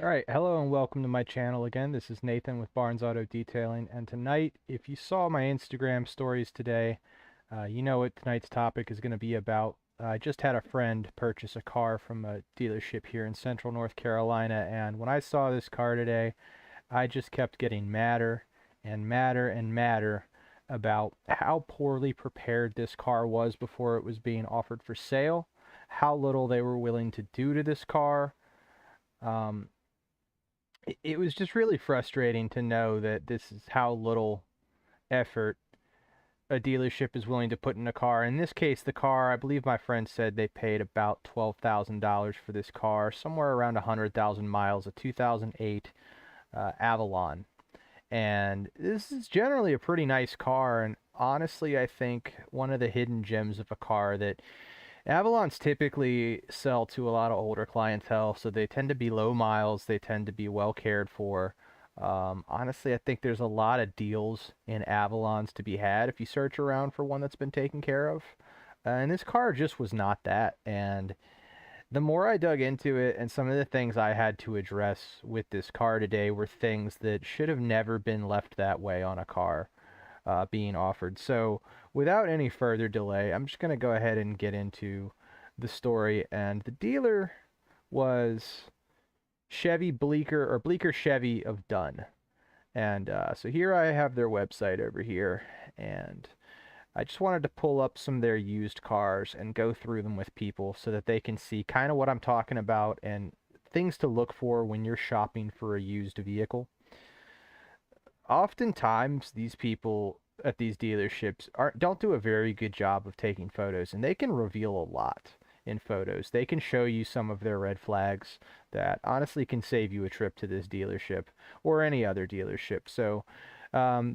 Alright, hello and welcome to my channel again. This is Nathan with Barnes Auto Detailing, and tonight, if you saw my Instagram stories today, you know what tonight's topic is going to be about. I just had a friend purchase a car from a dealership here in central North Carolina, and when I saw this car today, I just kept getting madder and madder and madder about how poorly prepared this car was before it was being offered for sale, how little they were willing to do to this car. Um, it was just really frustrating to know that this is how little effort a dealership is willing to put in a car. In this case, the car, I believe my friend said they paid about $12,000 for this car, somewhere around 100,000 miles, a 2008 Avalon. And this is generally a pretty nice car, and honestly, I think one of the hidden gems of a car that Avalons typically sell to a lot of older clientele, so they tend to be low miles, they tend to be well cared for. Honestly, I think there's a lot of deals in Avalons to be had if you search around for one that's been taken care of. And this car just was not that. And the more I dug into it, and some of the things I had to address with this car today were things that should have never been left that way on a car being offered. So, without any further delay, I'm just going to go ahead and get into the story. And the dealer was Chevy Bleecker, or Bleecker Chevy of Dunn. And so here I have their website over here, and I just wanted to pull up some of their used cars and go through them with people so that they can see kind of what I'm talking about and things to look for when you're shopping for a used vehicle. Oftentimes these people at these dealerships don't do a very good job of taking photos, and they can reveal a lot in photos. They can show you some of their red flags that honestly can save you a trip to this dealership or any other dealership. So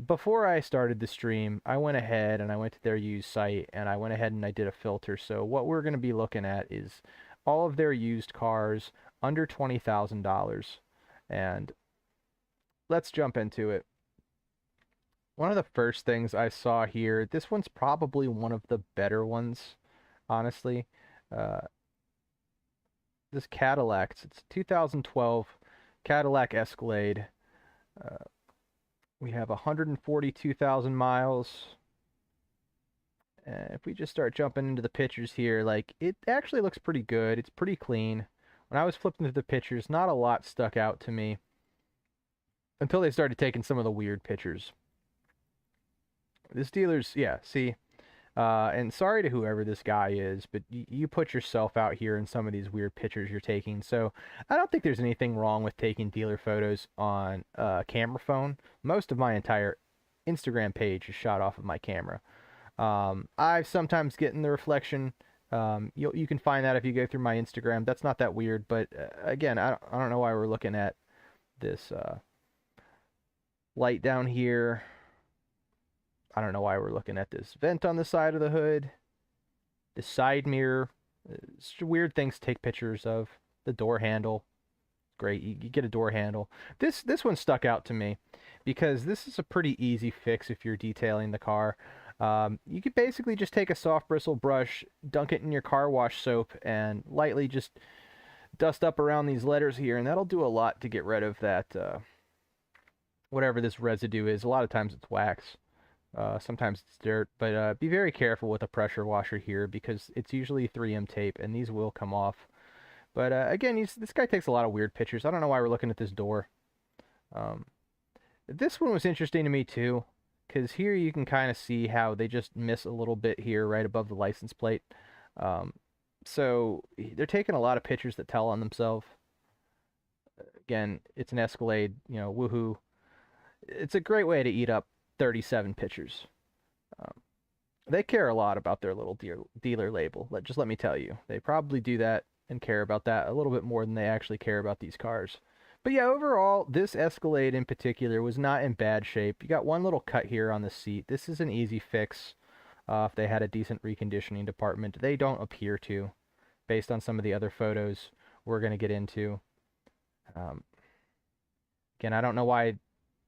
before I started the stream, I went ahead and I went to their used site, and I went ahead and I did a filter. So what we're going to be looking at is all of their used cars under $20,000, and let's jump into it. One of the first things I saw here, this one's probably one of the better ones, honestly. Uh, this Cadillac, it's 2012 Cadillac Escalade. Uh, we have 142,000 miles. And if we just start jumping into the pictures here, like, it actually looks pretty good. It's pretty clean. When I was flipping through the pictures, not a lot stuck out to me until they started taking some of the weird pictures. This dealer's, yeah, see, and sorry to whoever this guy is, but you put yourself out here in some of these weird pictures you're taking. So I don't think there's anything wrong with taking dealer photos on a camera phone. Most of my entire Instagram page is shot off of my camera. I sometimes get in the reflection. You can find that if you go through my Instagram. That's not that weird, but again, I don't know why we're looking at this light down here. I don't know why we're looking at this vent on the side of the hood, the side mirror. It's weird things to take pictures of. The door handle, great. You get a door handle. This one stuck out to me because this is a pretty easy fix if you're detailing the car. You could basically just take a soft bristle brush, dunk it in your car wash soap, and lightly just dust up around these letters here, and that'll do a lot to get rid of that whatever this residue is. A lot of times it's wax. Sometimes it's dirt, but be very careful with a pressure washer here because it's usually 3M tape, and these will come off. But again, this guy takes a lot of weird pictures. I don't know why we're looking at this door. Um, this one was interesting to me too, because here you can kind of see how they just miss a little bit here right above the license plate. So they're taking a lot of pictures that tell on themselves. Again, it's an Escalade, woohoo. It's a great way to eat up 37 pictures. Um, they care a lot about their little dealer label. Just let me tell you, they probably do that and care about that a little bit more than they actually care about these cars. But yeah, overall, this Escalade in particular was not in bad shape. You got one little cut here on the seat. This is an easy fix if they had a decent reconditioning department. They don't appear to, based on some of the other photos we're going to get into. Um, Again, I don't know why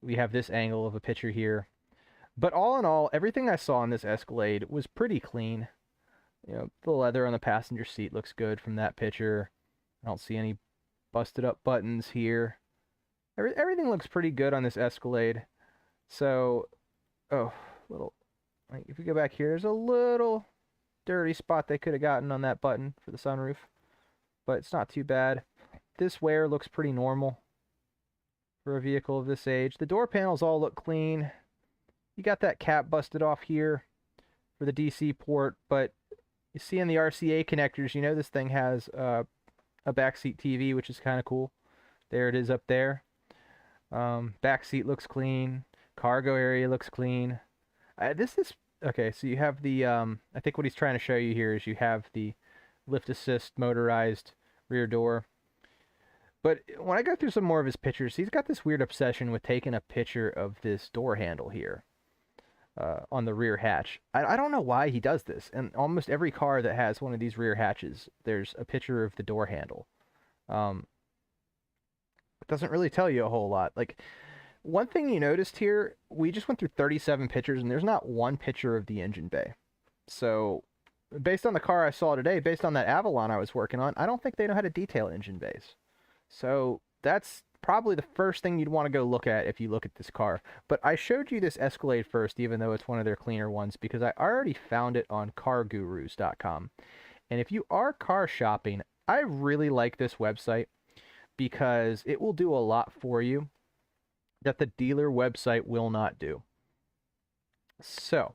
we have this angle of a picture here. But all in all, everything I saw in this Escalade was pretty clean. The leather on the passenger seat looks good from that picture. I don't see any busted up buttons here. Everything looks pretty good on this Escalade. So, oh, little, like if you go back here, there's a little dirty spot they could have gotten on that button for the sunroof, but it's not too bad. This wear looks pretty normal for a vehicle of this age. The door panels all look clean. You got that cap busted off here for the DC port, but you see in the RCA connectors, you know this thing has a backseat TV, which is kind of cool. There it is up there. Back seat looks clean. Cargo area looks clean. This is okay. So you have the I think what he's trying to show you here is you have the lift assist motorized rear door. But when I go through some more of his pictures, he's got this weird obsession with taking a picture of this door handle here on the rear hatch. I don't know why he does this. And almost every car that has one of these rear hatches, there's a picture of the door handle. It doesn't really tell you a whole lot. Like, one thing you noticed here, we just went through 37 pictures, and there's not one picture of the engine bay. So, based on the car I saw today, based on that Avalon I was working on, I don't think they know how to detail engine bays. So, that's probably the first thing you'd want to go look at if you look at this car. But I showed you this Escalade first, even though it's one of their cleaner ones, because I already found it on cargurus.com. And if you are car shopping, I really like this website, because it will do a lot for you that the dealer website will not do. So,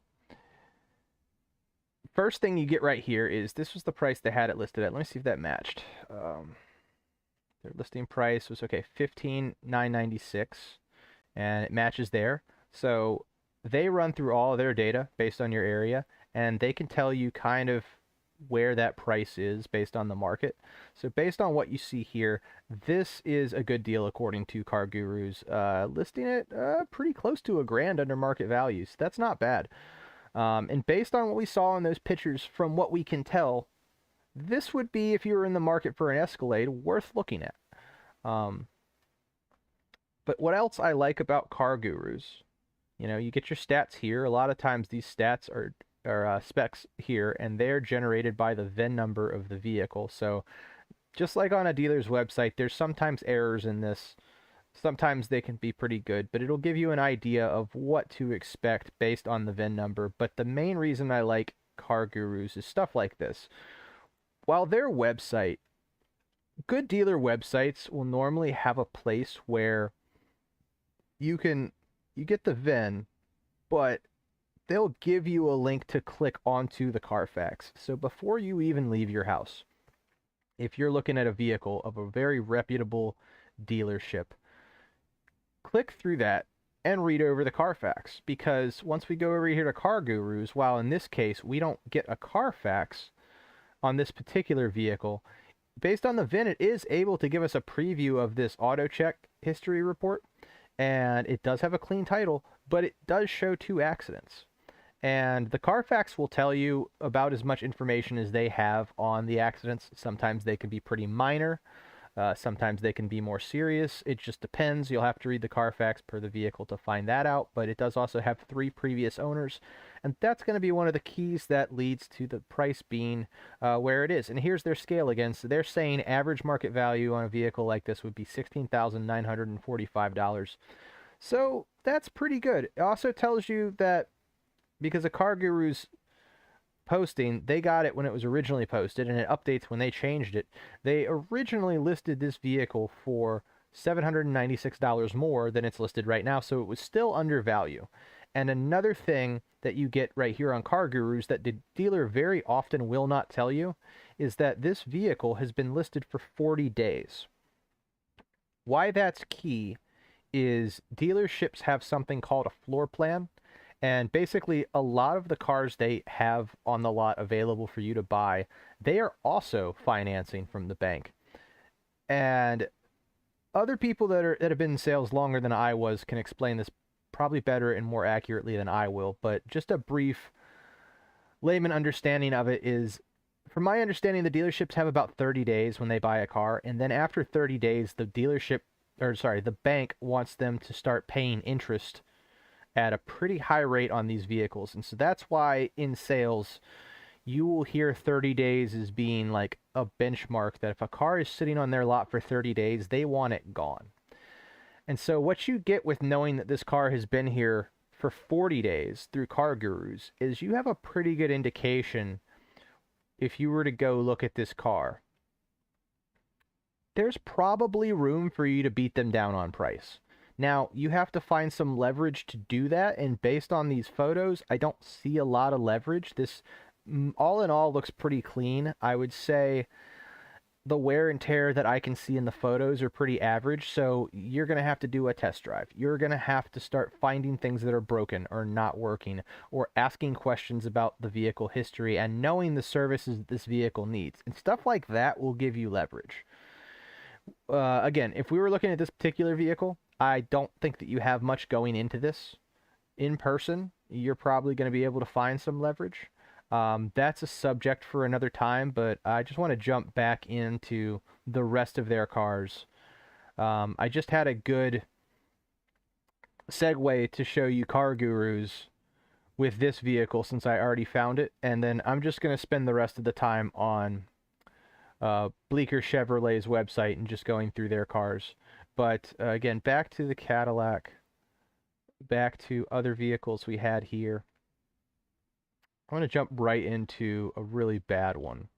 first thing you get right here is this was the price they had it listed at. Let me see if that matched. Their listing price was okay, $15,996, and it matches there. So they run through all of their data based on your area, and they can tell you kind of where that price is based on the market. So based on what you see here, this is a good deal according to Car Gurus, listing it pretty close to $1,000 under market values. That's not bad. And based on what we saw in those pictures, from what we can tell, this would be, if you were in the market for an Escalade, worth looking at. But what else I like about Car Gurus, you know, you get your stats here. A lot of times these stats are specs here, and they're generated by the VIN number of the vehicle. So just like on a dealer's website, there's sometimes errors in this. Sometimes they can be pretty good, but it'll give you an idea of what to expect based on the VIN number. But the main reason I like Car Gurus is stuff like this. While their website, good dealer websites will normally have a place where you get the VIN, but they'll give you a link to click onto the Carfax. So before you even leave your house, if you're looking at a vehicle of a very reputable dealership, click through that and read over the Carfax. Because once we go over here to Car Gurus, while in this case we don't get a Carfax on this particular vehicle, based on the VIN, it is able to give us a preview of this auto check history report. And it does have a clean title, but it does show 2 accidents. And the Carfax will tell you about as much information as they have on the accidents. Sometimes they can be pretty minor. Sometimes they can be more serious. It just depends. You'll have to read the Carfax per the vehicle to find that out. But it does also have 3 previous owners. And that's going to be one of the keys that leads to the price being where it is. And here's their scale again. So they're saying average market value on a vehicle like this would be $16,945. So that's pretty good. It also tells you that because of Car Gurus posting, they got it when it was originally posted, and it updates when they changed it. They originally listed this vehicle for $796 more than it's listed right now, so it was still under value. And another thing that you get right here on Car Gurus that the dealer very often will not tell you is that this vehicle has been listed for 40 days. Why that's key is dealerships have something called a floor plan. And basically, a lot of the cars they have on the lot available for you to buy, they are also financing from the bank. And other people that have been in sales longer than I was can explain this probably better and more accurately than I will. But just a brief layman understanding of it is, from my understanding, the dealerships have about 30 days when they buy a car. And then after 30 days, the bank wants them to start paying interest at a pretty high rate on these vehicles. And so that's why in sales you will hear 30 days as being like a benchmark that if a car is sitting on their lot for 30 days, they want it gone. And so what you get with knowing that this car has been here for 40 days through Car Gurus is you have a pretty good indication if you were to go look at this car. There's probably room for you to beat them down on price. Now, you have to find some leverage to do that, and based on these photos, I don't see a lot of leverage. This, all in all, looks pretty clean. I would say the wear and tear that I can see in the photos are pretty average, so you're going to have to do a test drive. You're going to have to start finding things that are broken or not working, or asking questions about the vehicle history and knowing the services this vehicle needs. And stuff like that will give you leverage. Again, if we were looking at this particular vehicle, I don't think that you have much going into this. In person, you're probably going to be able to find some leverage. That's a subject for another time, but I just want to jump back into the rest of their cars. I just had a good segue to show you Car Gurus with this vehicle since I already found it, and then I'm just going to spend the rest of the time on Bleecker Chevrolet's website and just going through their cars. But again, back to the Cadillac, back to other vehicles we had here. I want to jump right into a really bad one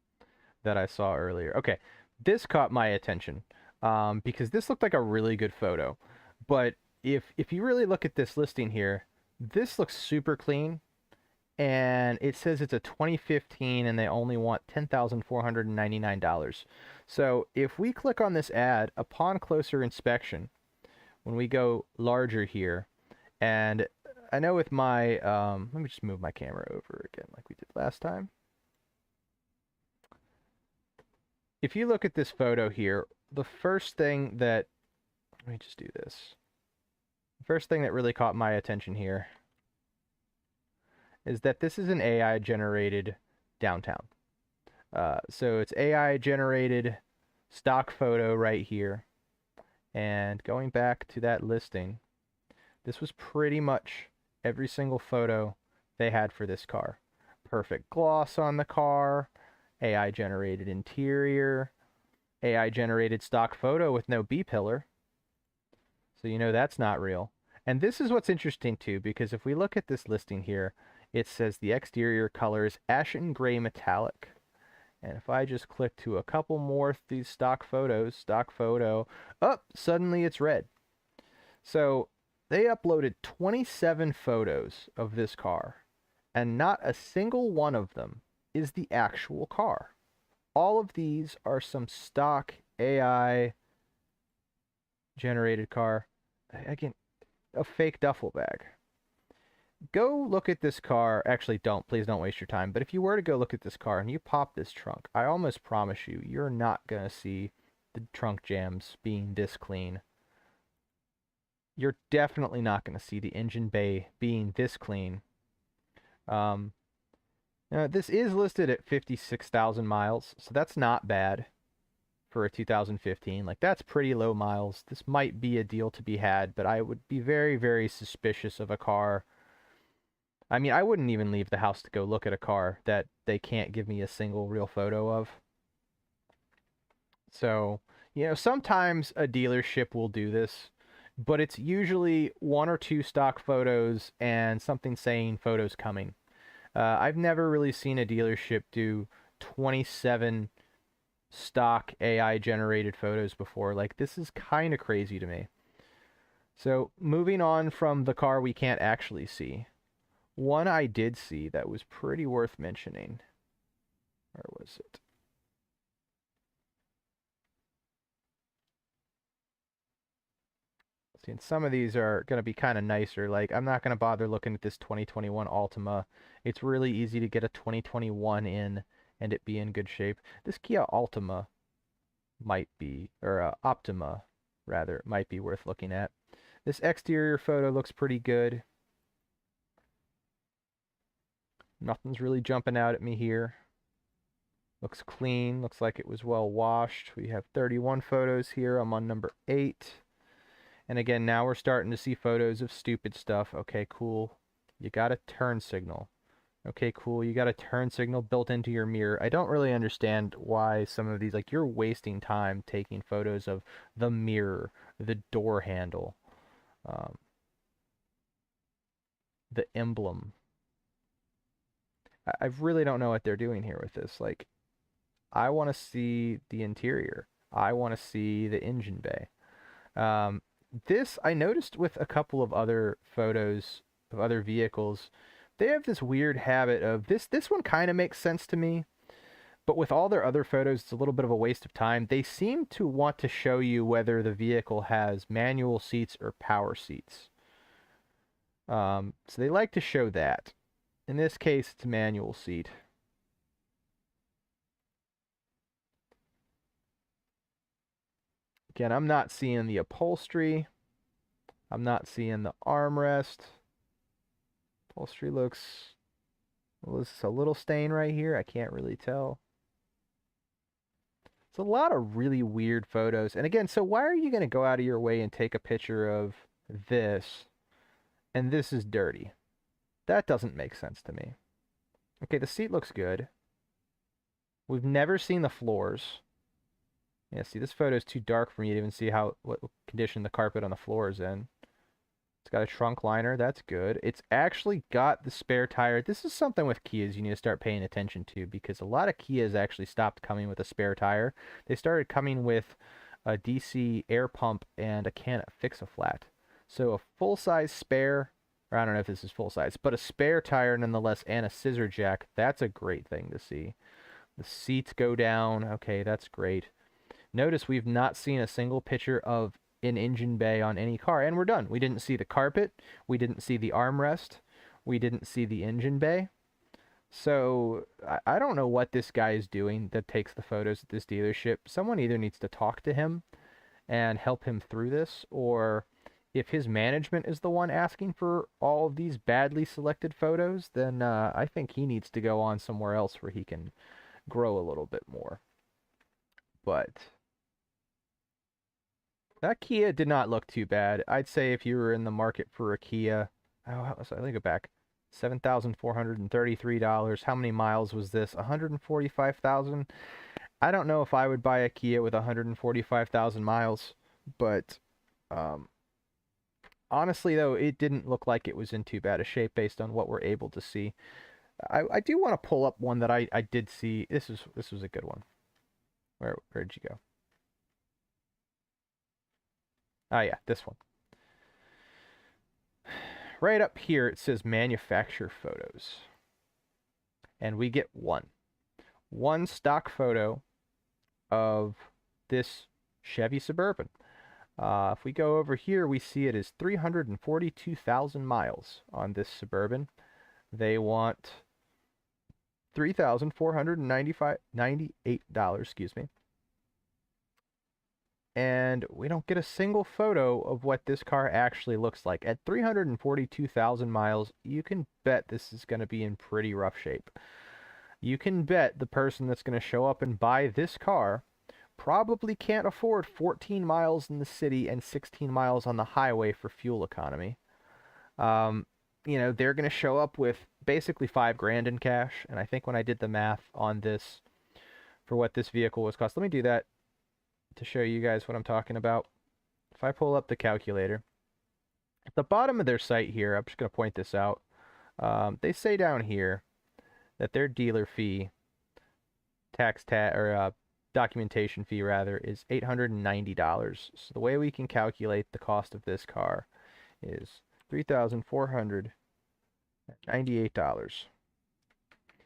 that I saw earlier. Okay, this caught my attention because this looked like a really good photo. But if you really look at this listing here, this looks super clean. And it says it's a 2015 and they only want $10,499. So if we click on this ad, upon closer inspection, when we go larger here, and I know with my, let me just move my camera over again like we did last time. If you look at this photo here, the first thing that, let me just do this. The first thing that really caught my attention here is that this is an AI generated downtown. So it's AI generated stock photo right here. And going back to that listing, this was pretty much every single photo they had for this car. Perfect gloss on the car, AI generated interior, AI generated stock photo with no B-pillar. So you know that's not real. And this is what's interesting too, because if we look at this listing here, it says the exterior color is ashen gray metallic. And if I just click to a couple more of these stock photos, stock photo, suddenly it's red. So they uploaded 27 photos of this car, and not a single one of them is the actual car. All of these are some stock AI generated car. Again, a fake duffel bag. Go look at this car. Actually, please don't waste your time. But if you were to go look at this car and you pop this trunk, I almost promise you, you're not going to see the trunk jams being this clean. You're definitely not going to see the engine bay being this clean. Now, this is listed at 56,000 miles, so that's not bad for a 2015. Like, that's pretty low miles. This might be a deal to be had, but I would be very, very suspicious of a car. I mean, I wouldn't even leave the house to go look at a car that they can't give me a single real photo of. So, you know, sometimes a dealership will do this, but it's usually one or two stock photos and something saying photos coming. I've never really seen a dealership do 27 stock AI generated photos before. Like, this is kind of crazy to me. So, moving on from the car we can't actually see. One I did see that was pretty worth mentioning. Where was it? See, and some of these are going to be kind of nicer. Like, I'm not going to bother looking at this 2021 Altima. It's really easy to get a 2021 in and it be in good shape. This Kia Altima might be, or Optima, rather, might be worth looking at. This exterior photo looks pretty good. Nothing's really jumping out at me here. Looks clean. Looks like it was well washed. We have 31 photos here. I'm on number 8. And again, now we're starting to see photos of stupid stuff. Okay, cool. You got a turn signal. Okay, cool. You got a turn signal built into your mirror. I don't really understand why some of these, like, you're wasting time taking photos of the mirror, the door handle, um, the emblem. I really don't know what they're doing here with this. Like, I want to see the interior. I want to see the engine bay. Um, this I noticed with a couple of other photos of other vehicles. They have this weird habit of this one kind of makes sense to me, but with all their other photos, it's a little bit of a waste of time. They seem to want to show you whether the vehicle has manual seats or power seats. So they like to show that. In this case, it's a manual seat. Again, I'm not seeing the upholstery. I'm not seeing the armrest. Upholstery looks, well, this is a little stain right here. I can't really tell. It's a lot of really weird photos. And again, so why are you going to go out of your way and take a picture of this and this is dirty? That doesn't make sense to me. Okay, the seat looks good. We've never seen the floors. Yeah, see, this photo is too dark for me to even see what condition the carpet on the floor is in. It's got a trunk liner. That's good. It's actually got the spare tire. This is something with Kias you need to start paying attention to because a lot of Kias actually stopped coming with a spare tire. They started coming with a DC air pump and a can of Fix-A-Flat. So a full-size spare, or I don't know if this is full-size, but a spare tire nonetheless and a scissor jack. That's a great thing to see. The seats go down. Okay, that's great. Notice we've not seen a single picture of an engine bay on any car, and we're done. We didn't see the carpet. We didn't see the armrest. We didn't see the engine bay. So I don't know what this guy is doing that takes the photos at this dealership. Someone either needs to talk to him and help him through this, or if his management is the one asking for all of these badly selected photos, then I think he needs to go on somewhere else where he can grow a little bit more. But that Kia did not look too bad. I'd say if you were in the market for a Kia, oh, so let me go back. $7,433. How many miles was this? 145,000. I don't know if I would buy a Kia with 145,000 miles, but honestly though, it didn't look like it was in too bad a shape based on what we're able to see. I do want to pull up one that I did see. This was a good one. Where'd you go? Oh yeah, this one. Right up here it says manufacturer photos. And we get one stock photo of this Chevy Suburban. If we go over here, we see it is 342,000 miles on this Suburban. They want $3,498, excuse me. And we don't get a single photo of what this car actually looks like. At 342,000 miles, you can bet this is going to be in pretty rough shape. You can bet the person that's going to show up and buy this car probably can't afford 14 miles in the city and 16 miles on the highway for fuel economy. They're going to show up with basically $5,000 in cash. And I think when I did the math on this for what this vehicle was cost, let me do that to show you guys what I'm talking about. If I pull up the calculator, at the bottom of their site here, I'm just going to point this out. They say down here that their dealer fee, documentation fee rather, is $890. So the way we can calculate the cost of this car is $3,498.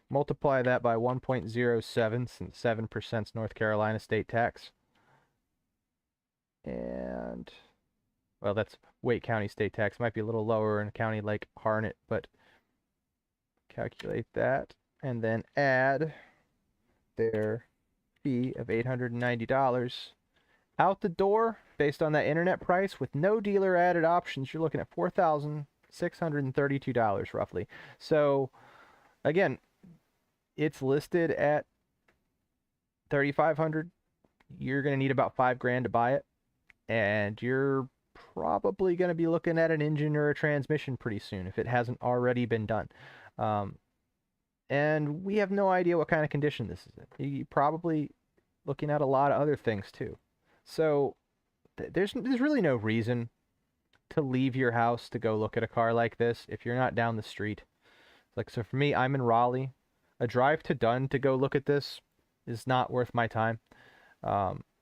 Multiply that by 1.07 since 7% is North Carolina state tax. And, well, that's Wake County state tax. Might be a little lower in a county like Harnett, but calculate that and then add their fee of $890 out the door based on that internet price with no dealer added options. You're looking at $4,632 roughly. So again, it's listed at $3,500. You're going to need about $5,000 to buy it, and you're probably going to be looking at an engine or a transmission pretty soon if it hasn't already been done. And we have no idea what kind of condition this is in. You're probably looking at a lot of other things too. So there's really no reason to leave your house to go look at a car like this if you're not down the street. Like, so for me, I'm in Raleigh. A drive to Dunn to go look at this is not worth my time.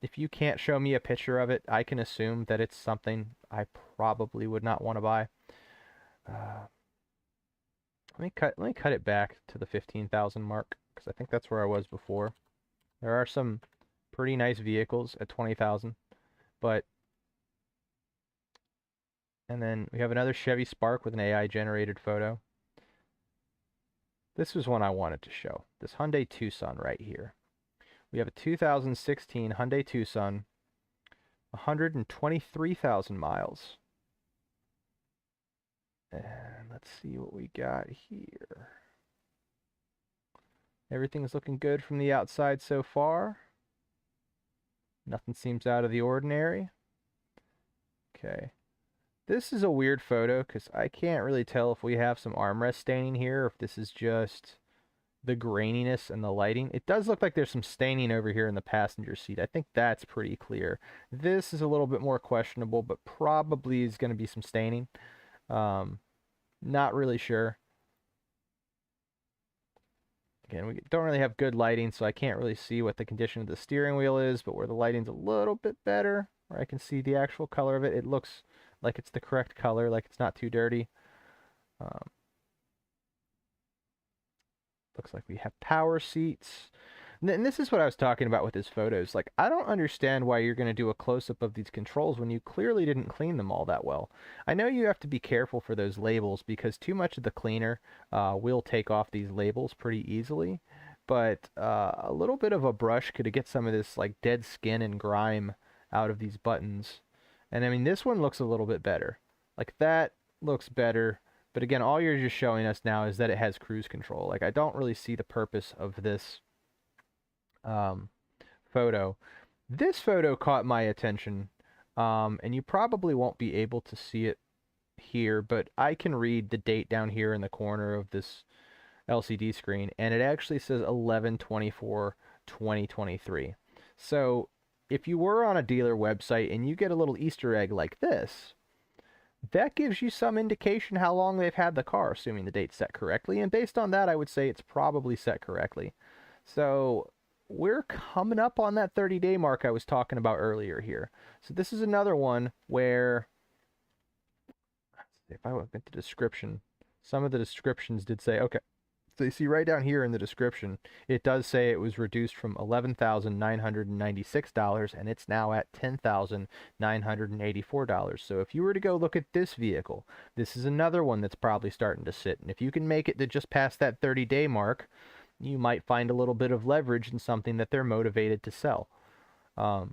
If you can't show me a picture of it, I can assume that it's something I probably would not want to buy. Uh, let me cut it back to the 15,000 mark because I think that's where I was before. There are some pretty nice vehicles at 20,000, but and then we have another Chevy Spark with an AI generated photo. This was one I wanted to show. This Hyundai Tucson right here. We have a 2016 Hyundai Tucson, 123,000 miles. And let's see what we got here. Everything's looking good from the outside so far. Nothing seems out of the ordinary. Okay. This is a weird photo because I can't really tell if we have some armrest staining here or if this is just the graininess and the lighting. It does look like there's some staining over here in the passenger seat. I think that's pretty clear. This is a little bit more questionable, but probably is going to be some staining. Not really sure. Again, we don't really have good lighting, so I can't really see what the condition of the steering wheel is, but where the lighting's a little bit better, where I can see the actual color of it, it looks like it's the correct color, like it's not too dirty. Looks like we have power seats. And this is what I was talking about with his photos. Like, I don't understand why you're going to do a close-up of these controls when you clearly didn't clean them all that well. I know you have to be careful for those labels because too much of the cleaner will take off these labels pretty easily. But a little bit of a brush could get some of this like dead skin and grime out of these buttons. And I mean, this one looks a little bit better. Like, that looks better. But again, all you're just showing us now is that it has cruise control. Like, I don't really see the purpose of this photo. This photo caught my attention, and you probably won't be able to see it here, but I can read the date down here in the corner of this LCD screen, and it actually says 11/24/2023. So if you were on a dealer website and you get a little Easter egg like this, that gives you some indication how long they've had the car, assuming the date's set correctly. And based on that, I would say it's probably set correctly. So we're coming up on that 30-day mark I was talking about earlier here. So this is another one where, if I look at the description, some of the descriptions did say, okay, so you see right down here in the description, it does say it was reduced from $11,996 and it's now at $10,984. So if you were to go look at this vehicle, this is another one that's probably starting to sit. And if you can make it to just past that 30-day mark, you might find a little bit of leverage in something that they're motivated to sell. Yeah,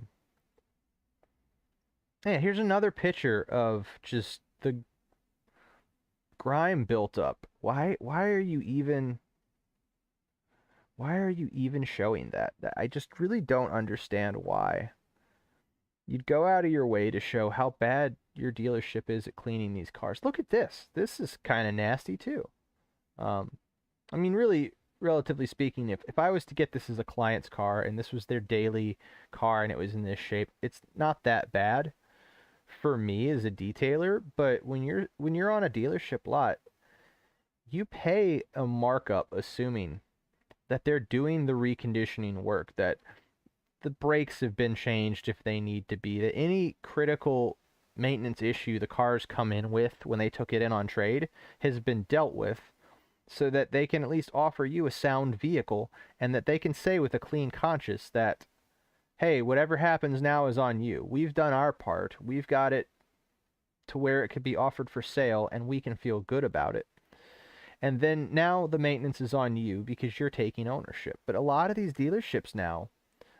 here's another picture of just the grime built up. Why are you even showing that? I just really don't understand why. You'd go out of your way to show how bad your dealership is at cleaning these cars. Look at this. This is kind of nasty too. I mean, really, relatively speaking, if I was to get this as a client's car and this was their daily car and it was in this shape, it's not that bad for me as a detailer. But when you're on a dealership lot, you pay a markup assuming that they're doing the reconditioning work, that the brakes have been changed if they need to be, that any critical maintenance issue the cars come in with when they took it in on trade has been dealt with, so that they can at least offer you a sound vehicle and that they can say with a clean conscience that, hey, whatever happens now is on you. We've done our part. We've got it to where it could be offered for sale and we can feel good about it. And then now the maintenance is on you because you're taking ownership. But a lot of these dealerships now,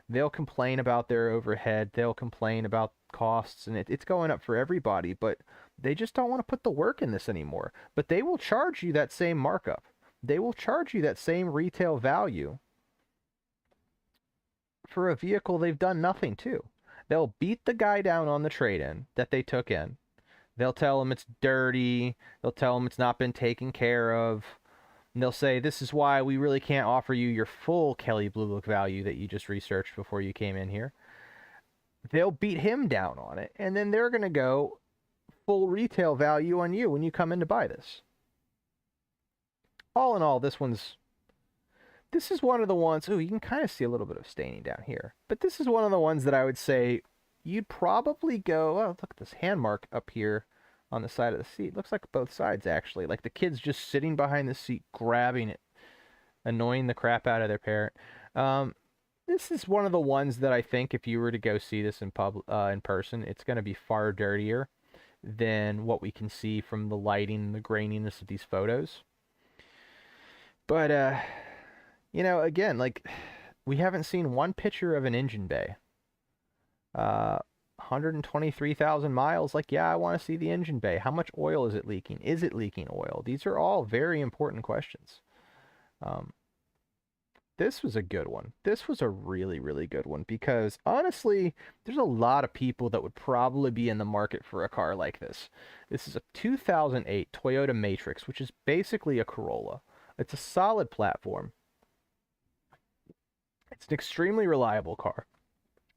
they'll complain about their overhead, they'll complain about costs, and it's going up for everybody, but they just don't want to put the work in this anymore. But they will charge you that same markup. They will charge you that same retail value for a vehicle they've done nothing to. They'll beat the guy down on the trade-in that they took in. They'll tell him it's dirty. They'll tell him it's not been taken care of. And they'll say, this is why we really can't offer you your full Kelly Blue Book value that you just researched before you came in here. They'll beat him down on it, and then they're going to go full retail value on you when you come in to buy this. All in all, this is one of the ones, ooh, you can kind of see a little bit of staining down here. But this is one of the ones that I would say you'd probably go, oh, look at this hand mark up here on the side of the seat. Looks like both sides, actually. Like the kid's just sitting behind the seat, grabbing it, annoying the crap out of their parent. This is one of the ones that I think if you were to go see this in person, it's going to be far dirtier than what we can see from the lighting and the graininess of these photos. But, again, like, we haven't seen one picture of an engine bay. 123,000 miles, like, yeah, I want to see the engine bay. How much oil is it leaking? Is it leaking oil? These are all very important questions. This was a good one. This was a really, really good one because, honestly, there's a lot of people that would probably be in the market for a car like this. This is a 2008 Toyota Matrix, which is basically a Corolla. It's a solid platform. It's an extremely reliable car.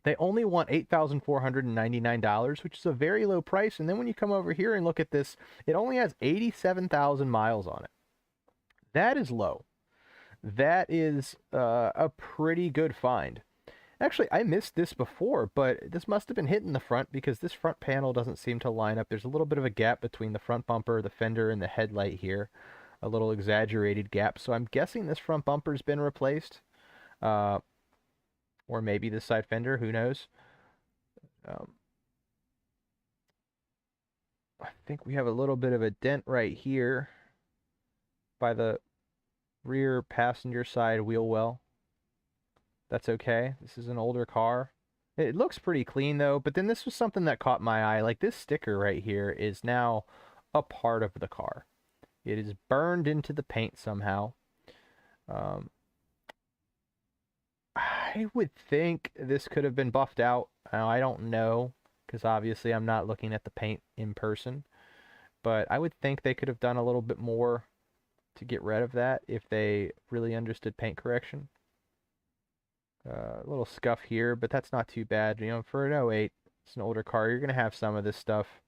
They only want $8,499, which is a very low price. And then when you come over here and look at this, it only has 87,000 miles on it. That is low. That is a pretty good find. Actually, I missed this before, but this must have been hit in the front because this front panel doesn't seem to line up. There's a little bit of a gap between the front bumper, the fender, and the headlight here. A little exaggerated gap. So I'm guessing this front bumper's been replaced. Or maybe the side fender, who knows? I think we have a little bit of a dent right here by the rear passenger side wheel well. That's okay. This is an older car. It looks pretty clean though, but then this was something that caught my eye. Like this sticker right here is now a part of the car. It is burned into the paint somehow. I would think this could have been buffed out. I don't know, because obviously I'm not looking at the paint in person. But I would think they could have done a little bit more to get rid of that if they really understood paint correction. A little scuff here, but that's not too bad. For an '08, it's an older car. You're going to have some of this stuff.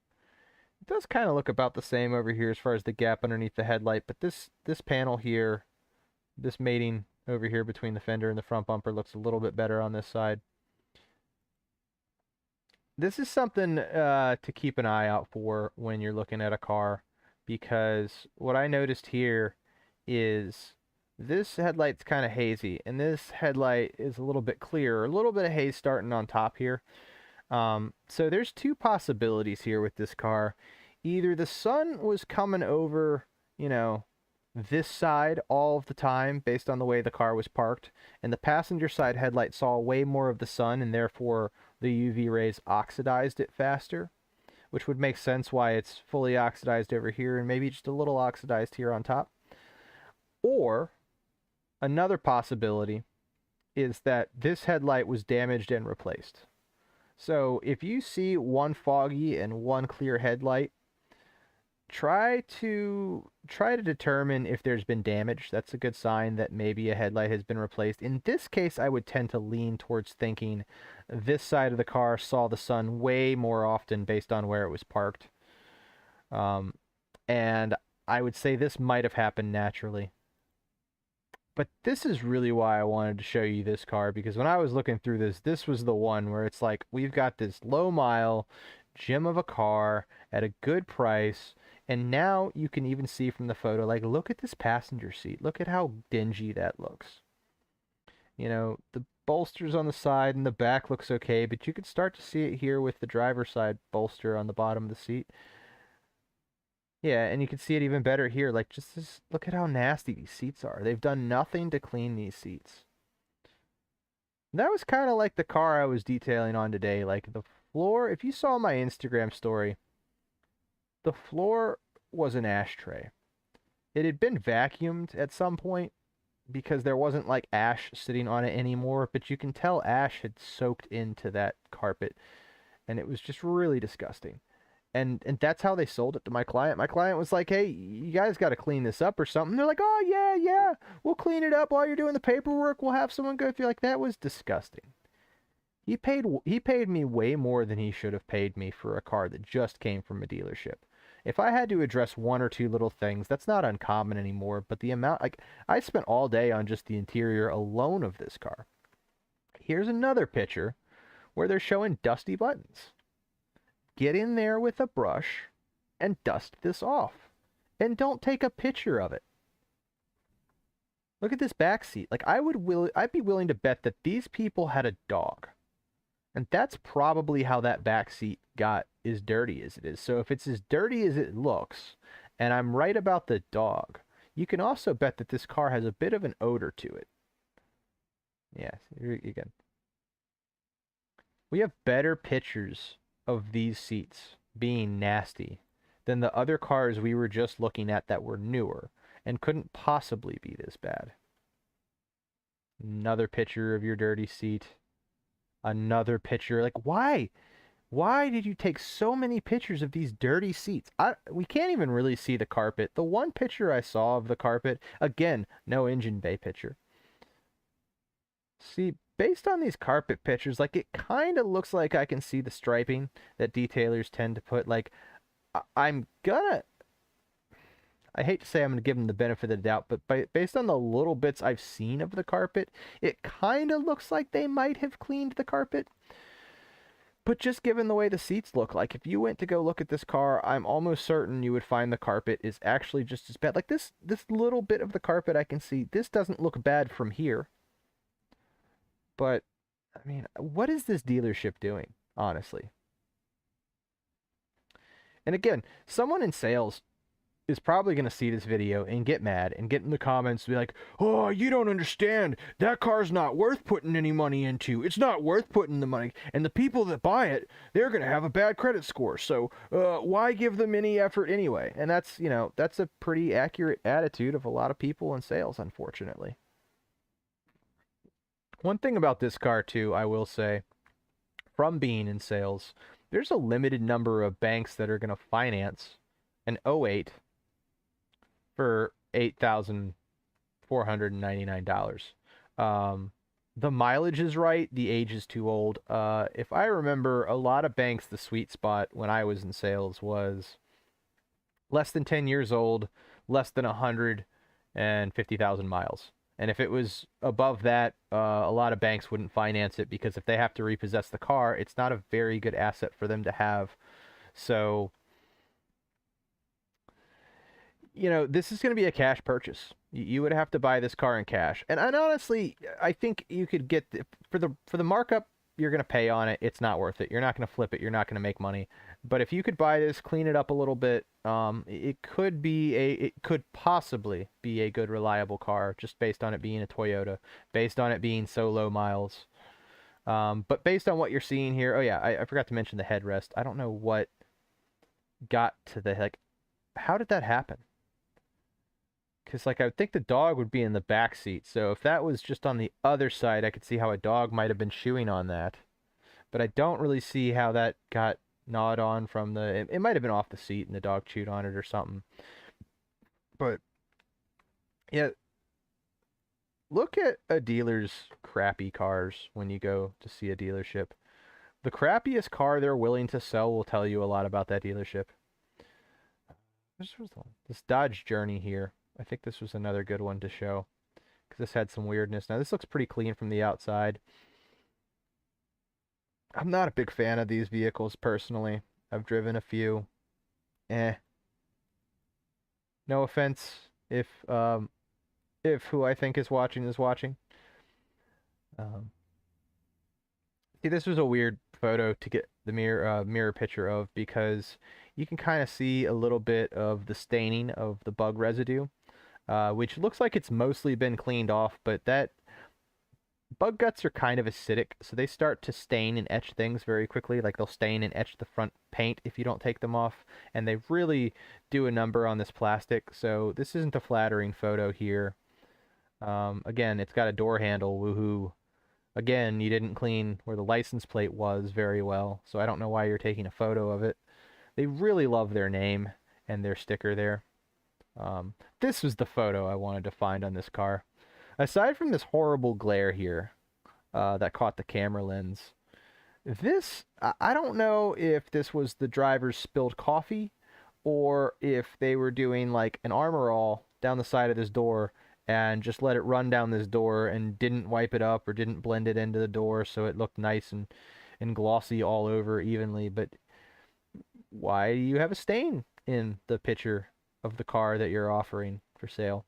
It does kind of look about the same over here as far as the gap underneath the headlight, but this panel here, this mating over here between the fender and the front bumper looks a little bit better on this side. This is something to keep an eye out for when you're looking at a car, because what I noticed here is this headlight's kind of hazy, and this headlight is a little bit clearer, a little bit of haze starting on top here. So there's two possibilities here with this car. Either the sun was coming over, this side all of the time based on the way the car was parked, and the passenger side headlight saw way more of the sun, and therefore the UV rays oxidized it faster, which would make sense why it's fully oxidized over here and maybe just a little oxidized here on top. Or another possibility is that this headlight was damaged and replaced. So if you see one foggy and one clear headlight, try to determine if there's been damage. That's a good sign that maybe a headlight has been replaced. In this case, I would tend to lean towards thinking this side of the car saw the sun way more often based on where it was parked. And I would say this might have happened naturally. But this is really why I wanted to show you this car, because when I was looking through this was the one where it's like, we've got this low mile gem of a car at a good price. And now you can even see from the photo, like, look at this passenger seat. Look at how dingy that looks. The bolsters on the side and the back looks okay, but you can start to see it here with the driver's side bolster on the bottom of the seat. Yeah, and you can see it even better here. Like, just this, look at how nasty these seats are. They've done nothing to clean these seats. That was kind of like the car I was detailing on today. Like, the floor, if you saw my Instagram story, the floor was an ashtray. It had been vacuumed at some point because there wasn't like ash sitting on it anymore, but you can tell ash had soaked into that carpet, and it was just really disgusting. And that's how they sold it to my client. My client was like, "Hey, you guys got to clean this up or something." They're like, "Oh yeah, yeah, we'll clean it up while you're doing the paperwork. We'll have someone go through." Like, that was disgusting. He paid me way more than he should have paid me for a car that just came from a dealership. If I had to address one or two little things, that's not uncommon anymore, but the amount, like, I spent all day on just the interior alone of this car. Here's another picture where they're showing dusty buttons. Get in there with a brush and dust this off. And don't take a picture of it. Look at this back seat. Like, I'd be willing to bet that these people had a dog. And that's probably how that back seat got as dirty as it is. So if it's as dirty as it looks, and I'm right about the dog, you can also bet that this car has a bit of an odor to it. Yes, again. We have better pictures of these seats being nasty than the other cars we were just looking at that were newer and couldn't possibly be this bad. Another picture of your dirty seat. Another picture. Like, why? Why did you take so many pictures of these dirty seats? We can't even really see the carpet. The one picture I saw of the carpet, again, no engine bay picture. See, based on these carpet pictures, like, it kind of looks like I can see the striping that detailers tend to put. Like, I'm gonna... I hate to say I'm going to give them the benefit of the doubt, but based on the little bits I've seen of the carpet, it kind of looks like they might have cleaned the carpet. But just given the way the seats look, like, if you went to go look at this car, I'm almost certain you would find the carpet is actually just as bad. Like, this little bit of the carpet I can see, this doesn't look bad from here. But, I mean, what is this dealership doing, honestly? And again, someone in sales is probably going to see this video and get mad and get in the comments and be like, "Oh, you don't understand. That car's not worth putting any money into. It's not worth putting the money. And the people that buy it, they're going to have a bad credit score. So why give them any effort anyway?" And that's, that's a pretty accurate attitude of a lot of people in sales, unfortunately. One thing about this car, too, I will say, from being in sales, there's a limited number of banks that are going to finance an '08 for $8,499. The mileage is right. The age is too old. If I remember, a lot of banks, the sweet spot when I was in sales was less than 10 years old, less than 150,000 miles. And if it was above that, a lot of banks wouldn't finance it because if they have to repossess the car, it's not a very good asset for them to have. So, this is going to be a cash purchase. You would have to buy this car in cash. And honestly, I think you could get for the markup you're going to pay on it, it's not worth it. You're not going to flip it. You're not going to make money. But if you could buy this, clean it up a little bit, it could possibly be a good, reliable car just based on it being a Toyota, based on it being so low miles. But based on what you're seeing here, oh yeah, I forgot to mention the headrest. I don't know what got to the, like, how did that happen? Because, like, I would think the dog would be in the back seat. So if that was just on the other side, I could see how a dog might have been chewing on that. But I don't really see how that got gnawed on from the... It might have been off the seat and the dog chewed on it or something. But, yeah, look at a dealer's crappy cars when you go to see a dealership. The crappiest car they're willing to sell will tell you a lot about that dealership. This Dodge Journey here. I think this was another good one to show because this had some weirdness. Now, this looks pretty clean from the outside. I'm not a big fan of these vehicles personally. I've driven a few. No offense if who I think is watching is watching. See, this was a weird photo to get the mirror picture of because you can kind of see a little bit of the staining of the bug residue. Which looks like it's mostly been cleaned off, but that bug guts are kind of acidic, so they start to stain and etch things very quickly. Like, they'll stain and etch the front paint if you don't take them off, and they really do a number on this plastic. So this isn't a flattering photo here. Again, it's got a door handle, woohoo. Again, you didn't clean where the license plate was very well, so I don't know why you're taking a photo of it. They really love their name and their sticker there. This was the photo I wanted to find on this car. Aside from this horrible glare here that caught the camera lens, this, I don't know if this was the driver's spilled coffee or if they were doing like an Armor All down the side of this door and just let it run down this door and didn't wipe it up or didn't blend it into the door so it looked nice and glossy all over evenly. But why do you have a stain in the picture of the car that you're offering for sale?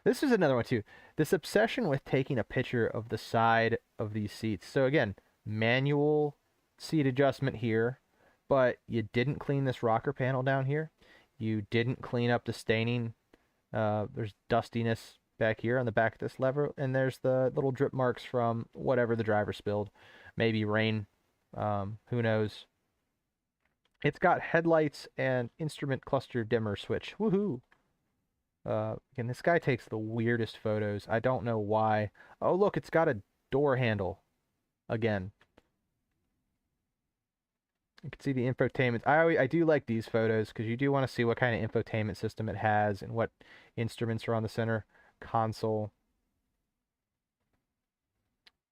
This is another one too. This obsession with taking a picture of the side of these seats. So again, manual seat adjustment here, but you didn't clean this rocker panel down here. You didn't clean up the staining. There's dustiness back here on the back of this lever, and there's the little drip marks from whatever the driver spilled. Maybe rain, who knows. It's got headlights and instrument cluster dimmer switch. Woohoo! Again, this guy takes the weirdest photos. I don't know why. Oh, look, it's got a door handle. Again. You can see the infotainment. I do like these photos because you do want to see what kind of infotainment system it has and what instruments are on the center console.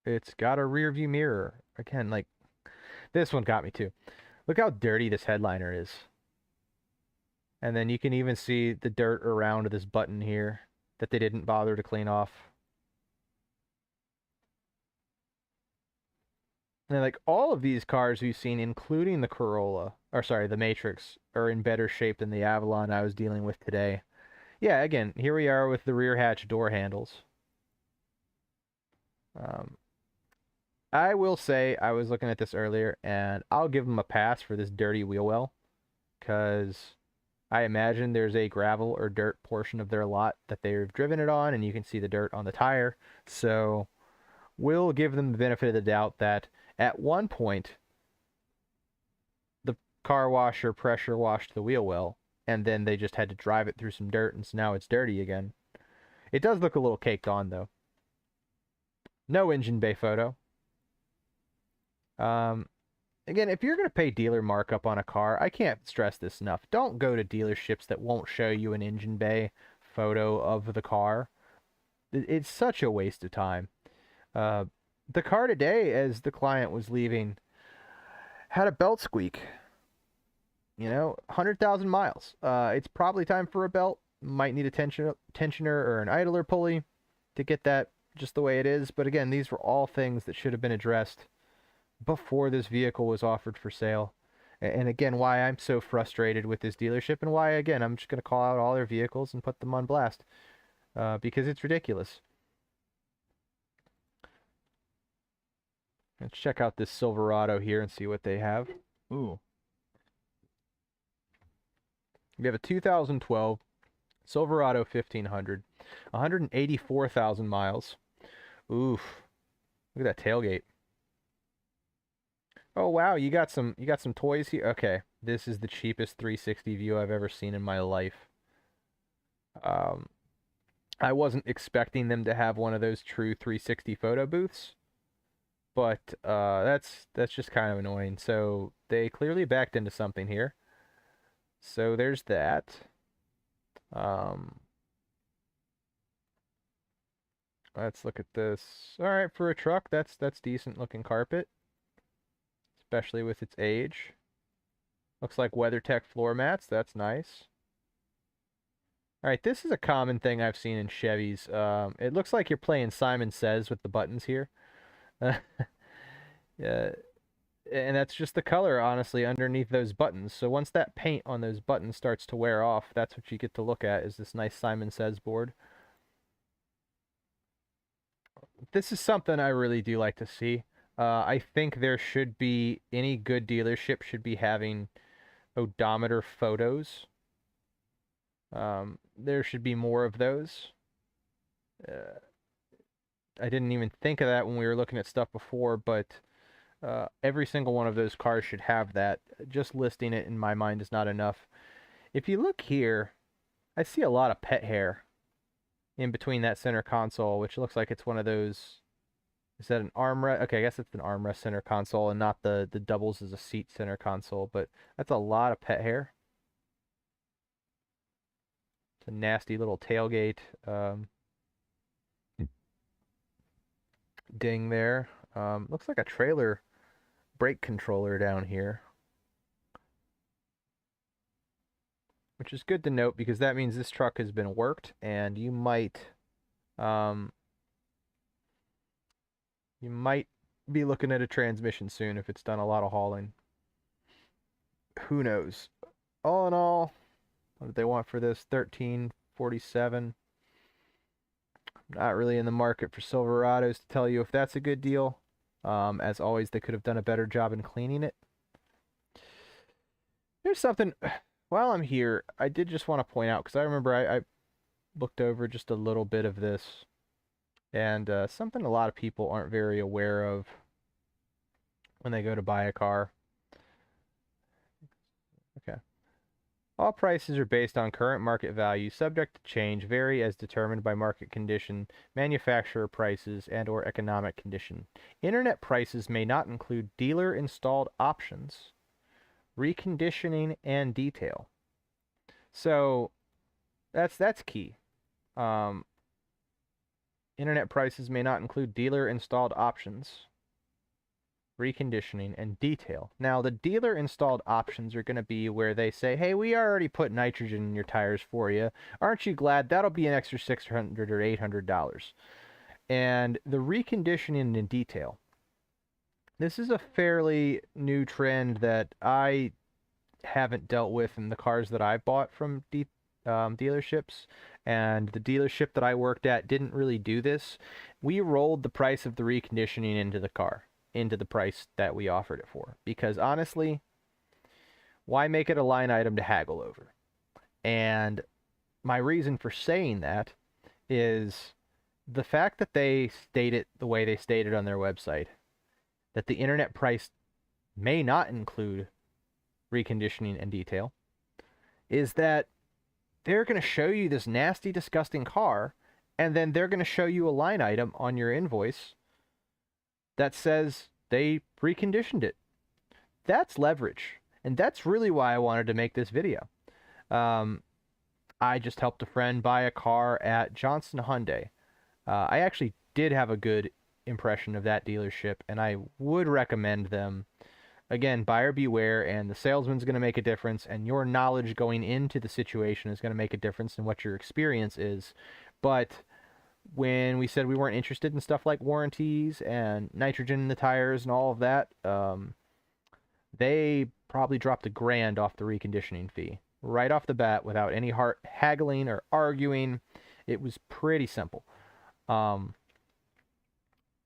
It's got a rear view mirror. Again, like, this one got me too. Look how dirty this headliner is. And then you can even see the dirt around this button here that they didn't bother to clean off. And like all of these cars we've seen, including the Corolla, or sorry, the Matrix, are in better shape than the Avalon I was dealing with today. Yeah, again, here we are with the rear hatch door handles. I will say, I was looking at this earlier, and I'll give them a pass for this dirty wheel well, because I imagine there's a gravel or dirt portion of their lot that they've driven it on, and you can see the dirt on the tire. So we'll give them the benefit of the doubt that at one point the car washer pressure washed the wheel well, and then they just had to drive it through some dirt, and so now it's dirty again. It does look a little caked on, though. No engine bay photo. Again, if you're going to pay dealer markup on a car, I can't stress this enough. Don't go to dealerships that won't show you an engine bay photo of the car. It's such a waste of time. The car today, as the client was leaving, had a belt squeak. You know, 100,000 miles. It's probably time for a belt. Might need a tensioner or an idler pulley to get that just the way it is. But again, these were all things that should have been addressed before this vehicle was offered for sale. And again, why I'm so frustrated with this dealership, and why, again, I'm just going to call out all their vehicles and put them on blast. Because it's ridiculous. Let's check out this Silverado here and see what they have. Ooh. We have a 2012 Silverado 1500, 184,000 miles. Oof. Look at that tailgate. Oh wow, you got some toys here. Okay, this is the cheapest 360 view I've ever seen in my life. I wasn't expecting them to have one of those true 360 photo booths, but that's just kind of annoying. So they clearly backed into something here. So there's that. Let's look at this. All right, for a truck, that's decent looking carpet, especially with its age. Looks like WeatherTech floor mats. That's nice. All right, this is a common thing I've seen in Chevys. It looks like you're playing Simon Says with the buttons here. Yeah, and that's just the color, honestly, underneath those buttons. So once that paint on those buttons starts to wear off, that's what you get to look at, is this nice Simon Says board. This is something I really do like to see. I think there should be, any good dealership should be having odometer photos. There should be more of those. I didn't even think of that when we were looking at stuff before, but every single one of those cars should have that. Just listing it in my mind is not enough. If you look here, I see a lot of pet hair in between that center console, which looks like it's one of those Is that an armrest? Okay, I guess it's an armrest center console and not the doubles as a seat center console, but that's a lot of pet hair. It's a nasty little tailgate ding there. Looks like a trailer brake controller down here, which is good to note because that means this truck has been worked, and um, you might be looking at a transmission soon if it's done a lot of hauling. Who knows? All in all, what did they want for this? 1347. Not really in the market for Silverados to tell you if that's a good deal. As always, they could have done a better job in cleaning it. There's something, while I'm here, I did just want to point out, because I remember I looked over just a little bit of this, and something a lot of people aren't very aware of when they go to buy a car. Okay. All prices are based on current market value, subject to change, vary as determined by market condition, manufacturer prices, and/or economic condition. Internet prices may not include dealer-installed options, reconditioning, and detail. So that's key. Internet prices may not include dealer-installed options, reconditioning, and detail. Now, the dealer-installed options are going to be where they say, hey, we already put nitrogen in your tires for you. Aren't you glad? That'll be an extra $600 or $800. And the reconditioning and detail. This is a fairly new trend that I haven't dealt with in the cars that I bought from dealerships. And the dealership that I worked at didn't really do this. We rolled the price of the reconditioning into the car, into the price that we offered it for. Because honestly, why make it a line item to haggle over? And my reason for saying that is the fact that they state it the way they stated on their website, that the internet price may not include reconditioning and detail, is that they're going to show you this nasty, disgusting car, and then they're going to show you a line item on your invoice that says they reconditioned it. That's leverage. And that's really why I wanted to make this video. I just helped a friend buy a car at Johnson Hyundai. I actually did have a good impression of that dealership, and I would recommend them. Again, buyer beware, and the salesman's going to make a difference, and your knowledge going into the situation is going to make a difference in what your experience is. But when we said we weren't interested in stuff like warranties and nitrogen in the tires and all of that, they probably dropped $1,000 off the reconditioning fee right off the bat without any haggling or arguing. It was pretty simple.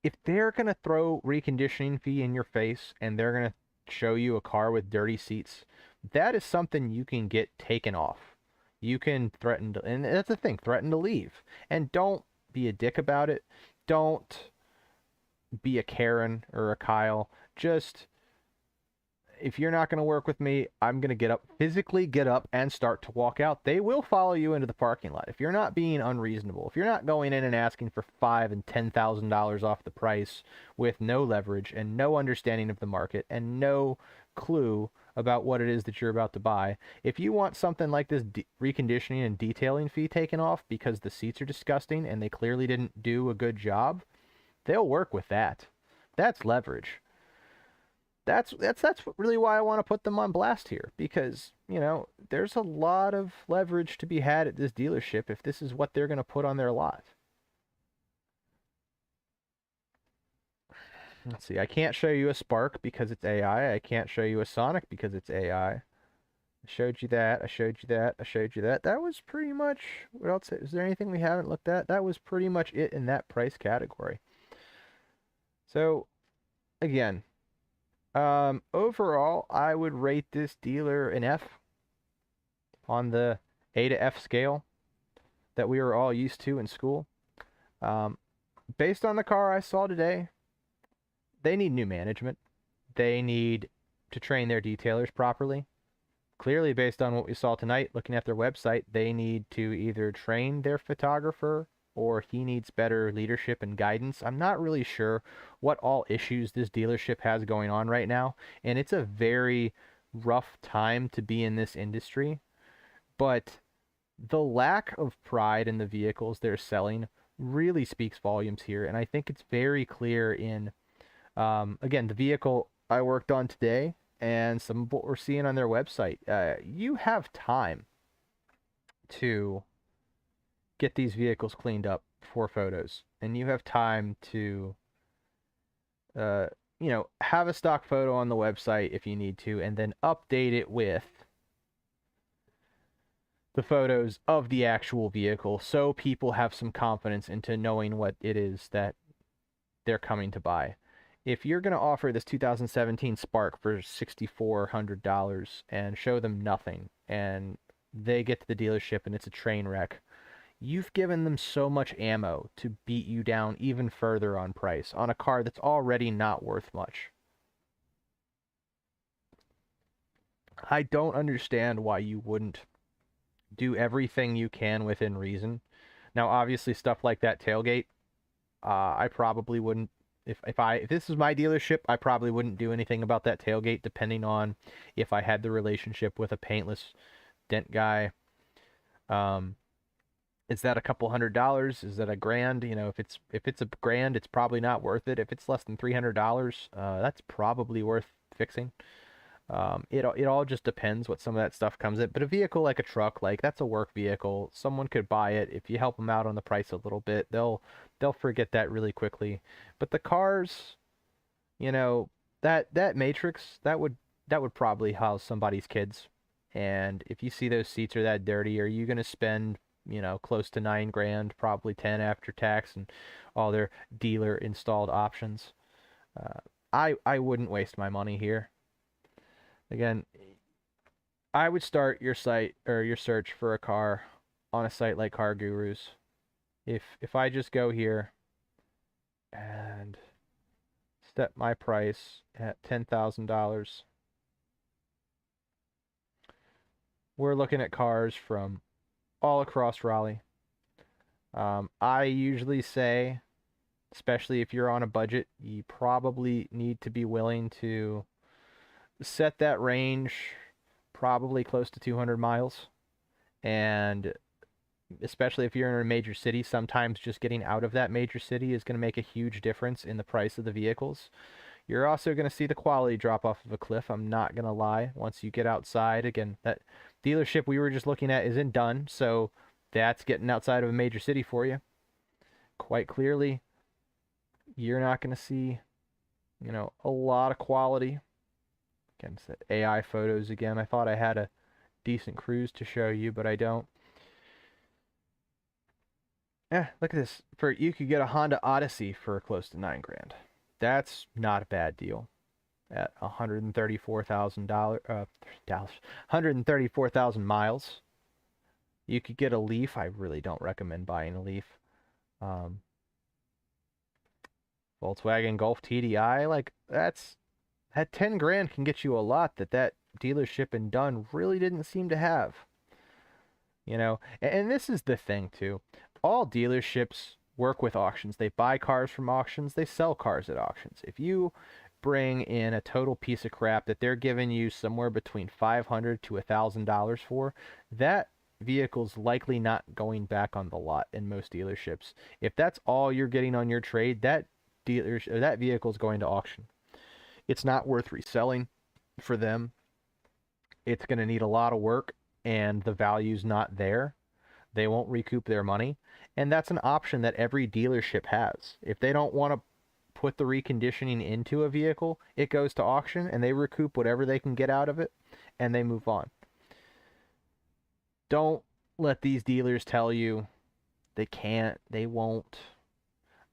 If they're going to throw reconditioning fee in your face and they're going to show you a car with dirty seats, that is something you can get taken off. You can threaten to, and that's the thing, threaten to leave. And don't be a dick about it. Don't be a Karen or a Kyle. Just, if you're not going to work with me, I'm going to physically get up and start to walk out. They will follow you into the parking lot. If you're not being unreasonable, if you're not going in and asking for $5,000 and $10,000 off the price with no leverage and no understanding of the market and no clue about what it is that you're about to buy, if you want something like this reconditioning and detailing fee taken off because the seats are disgusting and they clearly didn't do a good job, they'll work with that. That's leverage. That's really why I want to put them on blast here, because, you know, there's a lot of leverage to be had at this dealership if this is what they're going to put on their lot. Let's see, I can't show you a Spark because it's AI. I can't show you a Sonic because it's AI. I showed you that. I showed you that. I showed you that. That was pretty much, what else? Is there anything we haven't looked at? That was pretty much it in that price category. So, again, overall, I would rate this dealer an F on the A to F scale that we were all used to in school. Based on the car I saw today, they need new management. They need to train their detailers properly. Clearly, based on what we saw tonight, looking at their website, they need to either train their photographer or he needs better leadership and guidance. I'm not really sure what all issues this dealership has going on right now, and it's a very rough time to be in this industry, but the lack of pride in the vehicles they're selling really speaks volumes here, and I think it's very clear in, again, the vehicle I worked on today and some of what we're seeing on their website. You have time to get these vehicles cleaned up for photos, and you have time to, uh, have a stock photo on the website if you need to, and then update it with the photos of the actual vehicle so people have some confidence into knowing what it is that they're coming to buy. If you're going to offer this 2017 Spark for $6,400 and show them nothing, and they get to the dealership and it's a train wreck, you've given them so much ammo to beat you down even further on price on a car that's already not worth much. I don't understand why you wouldn't do everything you can within reason. Now, obviously, stuff like that tailgate, I probably wouldn't. If this was my dealership, I probably wouldn't do anything about that tailgate, depending on if I had the relationship with a paintless dent guy. Is that a couple $100s? Is that a grand? If it's a grand, it's probably not worth it. If it's less than $300, that's probably worth fixing. It all just depends what some of that stuff comes in. But a vehicle like a truck, like that's a work vehicle. Someone could buy it if you help them out on the price a little bit. They'll forget that really quickly. But the cars, that Matrix, that would probably house somebody's kids. And if you see those seats are that dirty, are you gonna spend close to 9 grand, probably 10 after tax and all their dealer installed options? I wouldn't waste my money here. Again, I would start your site or your search for a car on a site like Car Gurus. If I just go here and set my price at $10,000, we're looking at cars from all across Raleigh. I usually say, especially if you're on a budget, you probably need to be willing to set that range probably close to 200 miles. And especially if you're in a major city, sometimes just getting out of that major city is going to make a huge difference in the price of the vehicles. You're also going to see the quality drop off of a cliff, I'm not going to lie. Once you get outside, again, that dealership we were just looking at isn't done, so that's getting outside of a major city for you. Quite clearly, you're not going to see, a lot of quality. Again, it's the AI photos again. I thought I had a decent cruise to show you, but I don't. Look at this. You could get a Honda Odyssey for close to 9 grand. That's not a bad deal. At $134,000, 134,000 miles. You could get a Leaf. I really don't recommend buying a Leaf. Volkswagen Golf TDI, like that 10 grand can get you a lot that dealership in Dunn really didn't seem to have. And this is the thing too. All dealerships work with auctions. They buy cars from auctions. They sell cars at auctions. If you bring in a total piece of crap that they're giving you somewhere between $500 to $1,000 for, that vehicle's likely not going back on the lot in most dealerships. If that's all you're getting on your trade, that vehicle's going to auction. It's not worth reselling for them. It's going to need a lot of work, and the value's not there. They won't recoup their money. And that's an option that every dealership has. If they don't want to put the reconditioning into a vehicle, it goes to auction and they recoup whatever they can get out of it and they move on. Don't let these dealers tell you they can't, they won't.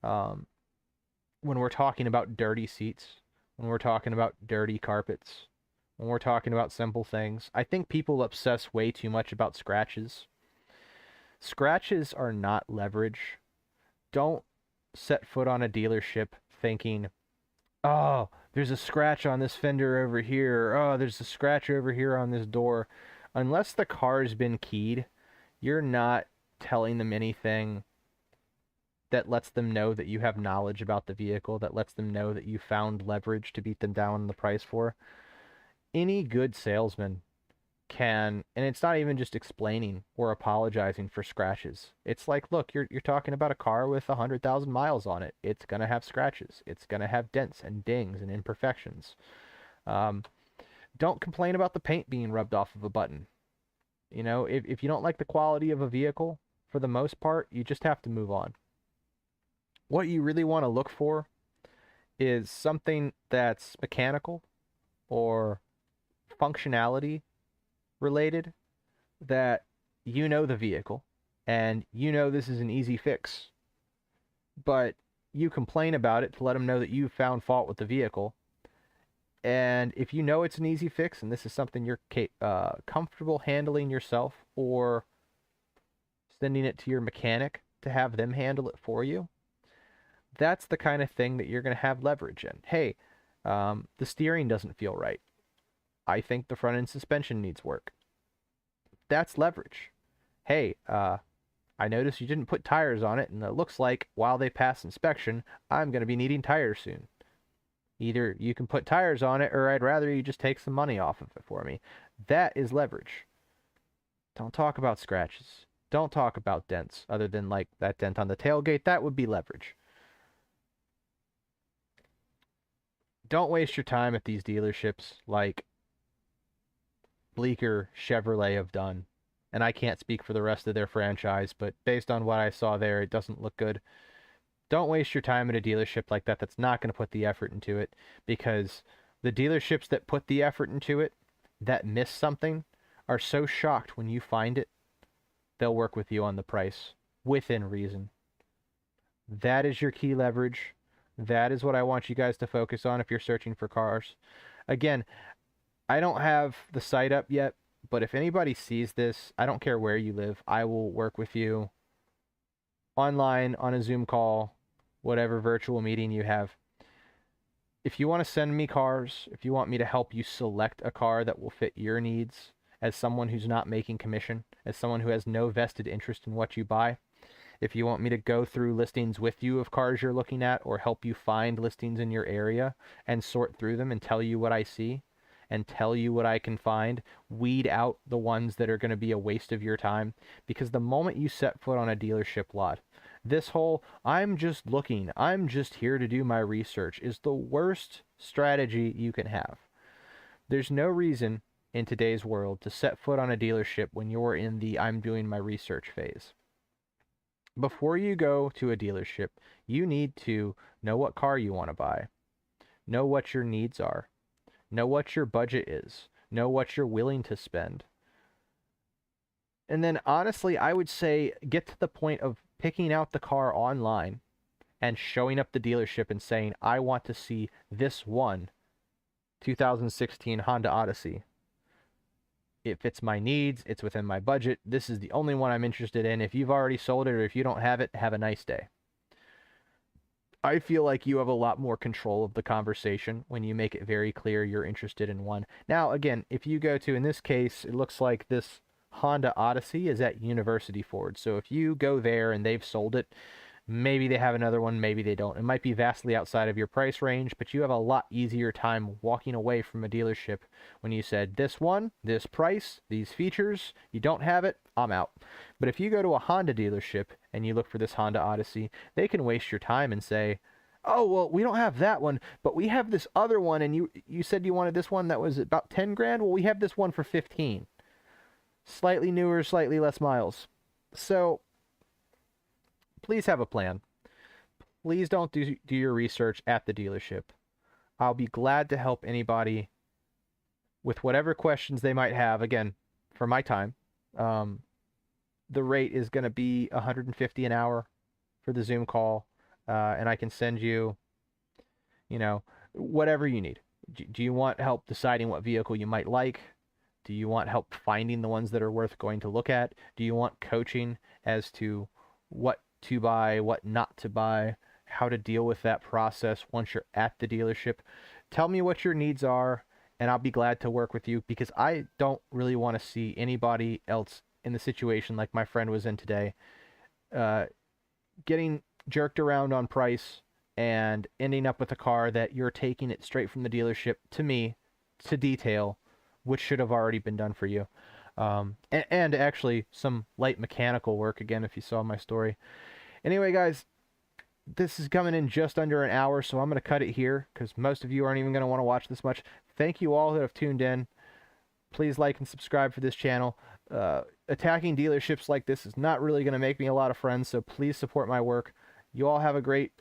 When we're talking about dirty seats, when we're talking about dirty carpets, when we're talking about simple things, I think people obsess way too much about scratches. Scratches are not leverage. Don't set foot on a dealership thinking, oh, there's a scratch on this fender over here. Oh, there's a scratch over here on this door. Unless the car's been keyed, you're not telling them anything that lets them know that you have knowledge about the vehicle, that lets them know that you found leverage to beat them down on the price for. Any good salesman can, and it's not even just explaining or apologizing for scratches. It's like, look, you're talking about a car with 100,000 miles on it. It's gonna have scratches. It's gonna have dents and dings and imperfections. Um, don't complain about the paint being rubbed off of a button. You know, if you don't like the quality of a vehicle, for the most part, you just have to move on. What you really want to look for is something that's mechanical or functionality related, that you know the vehicle and you know this is an easy fix, but you complain about it to let them know that you found fault with the vehicle. And if you know it's an easy fix and this is something you're comfortable handling yourself, or sending it to your mechanic to have them handle it for you, that's the kind of thing that you're going to have leverage in. Hey, the steering doesn't feel right. I think the front end suspension needs work. That's leverage. Hey, I noticed you didn't put tires on it, and it looks like while they pass inspection, I'm going to be needing tires soon. Either you can put tires on it, or I'd rather you just take some money off of it for me. That is leverage. Don't talk about scratches. Don't talk about dents, other than like that dent on the tailgate. That would be leverage. Don't waste your time at these dealerships like Bleecker Chevrolet have done. And I can't speak for the rest of their franchise, but based on what I saw there, it doesn't look good. Don't waste your time at a dealership like that that's not going to put the effort into it, because the dealerships that put the effort into it, that miss something, are so shocked when you find it, they'll work with you on the price within reason. That is your key leverage. That is what I want you guys to focus on if you're searching for cars. Again, I don't have the site up yet, but if anybody sees this, I don't care where you live, I will work with you online, on a Zoom call, whatever virtual meeting you have. If you want to send me cars, if you want me to help you select a car that will fit your needs, as someone who's not making commission, as someone who has no vested interest in what you buy, if you want me to go through listings with you of cars you're looking at, or help you find listings in your area and sort through them and tell you what I see and tell you what I can find, weed out the ones that are going to be a waste of your time. Because the moment you set foot on a dealership lot, this whole I'm just looking, I'm just here to do my research, is the worst strategy you can have. There's no reason in today's world to set foot on a dealership when you're in the I'm doing my research phase. Before you go to a dealership, you need to know what car you want to buy, know what your needs are, know what your budget is, know what you're willing to spend. And then honestly, I would say get to the point of picking out the car online and showing up the dealership and saying, I want to see this one 2016 Honda Odyssey. It fits my needs, it's within my budget, this is the only one I'm interested in. If you've already sold it, or if you don't have it, have a nice day. I feel like you have a lot more control of the conversation when you make it very clear you're interested in one. Now, again, if you go to, in this case, it looks like this Honda Odyssey is at University Ford. So if you go there and they've sold it, maybe they have another one, maybe they don't. It might be vastly outside of your price range, but you have a lot easier time walking away from a dealership when you said, this one, this price, these features, you don't have it, I'm out. But if you go to a Honda dealership and you look for this Honda Odyssey, they can waste your time and say, oh, well, we don't have that one, but we have this other one, and you said you wanted this one that was about 10 grand? Well, we have this one for 15. Slightly newer, slightly less miles. So please have a plan. Please don't do your research at the dealership. I'll be glad to help anybody with whatever questions they might have. Again, for my time, the rate is going to be $150 an hour for the Zoom call, and I can send you, whatever you need. Do you want help deciding what vehicle you might like? Do you want help finding the ones that are worth going to look at? Do you want coaching as to what to buy, what not to buy, how to deal with that process once you're at the dealership? Tell me what your needs are, and I'll be glad to work with you, because I don't really want to see anybody else in the situation like my friend was in today, getting jerked around on price and ending up with a car that you're taking it straight from the dealership to me to detail, which should have already been done for you. And actually some light mechanical work, again, if you saw my story. Anyway, guys, this is coming in just under an hour, so I'm going to cut it here because most of you aren't even going to want to watch this much. Thank you all that have tuned in. Please like and subscribe for this channel. Attacking dealerships like this is not really going to make me a lot of friends, so please support my work. You all have a great